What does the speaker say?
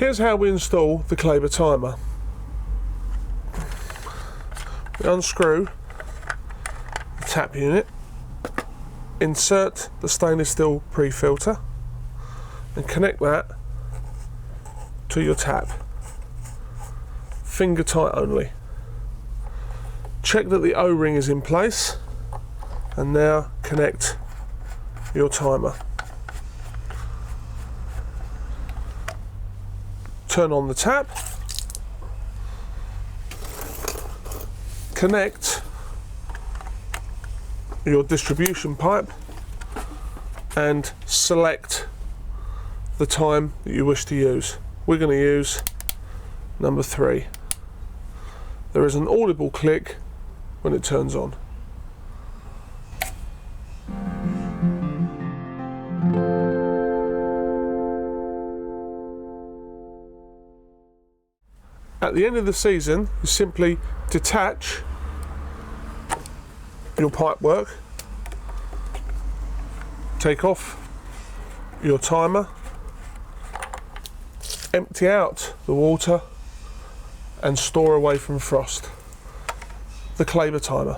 Here's how we install the Claber timer. We unscrew the tap unit, insert the stainless steel pre-filter and connect that to your tap. Finger tight only. Check that the O-ring is in place and now connect your timer. Turn on the tap, connect your distribution pipe and select the time that you wish to use. We're going to use number 3. There is an audible click when it turns on. At the end of the season, you simply detach your pipework, take off your timer, empty out the water and store away from frost. The Claber timer.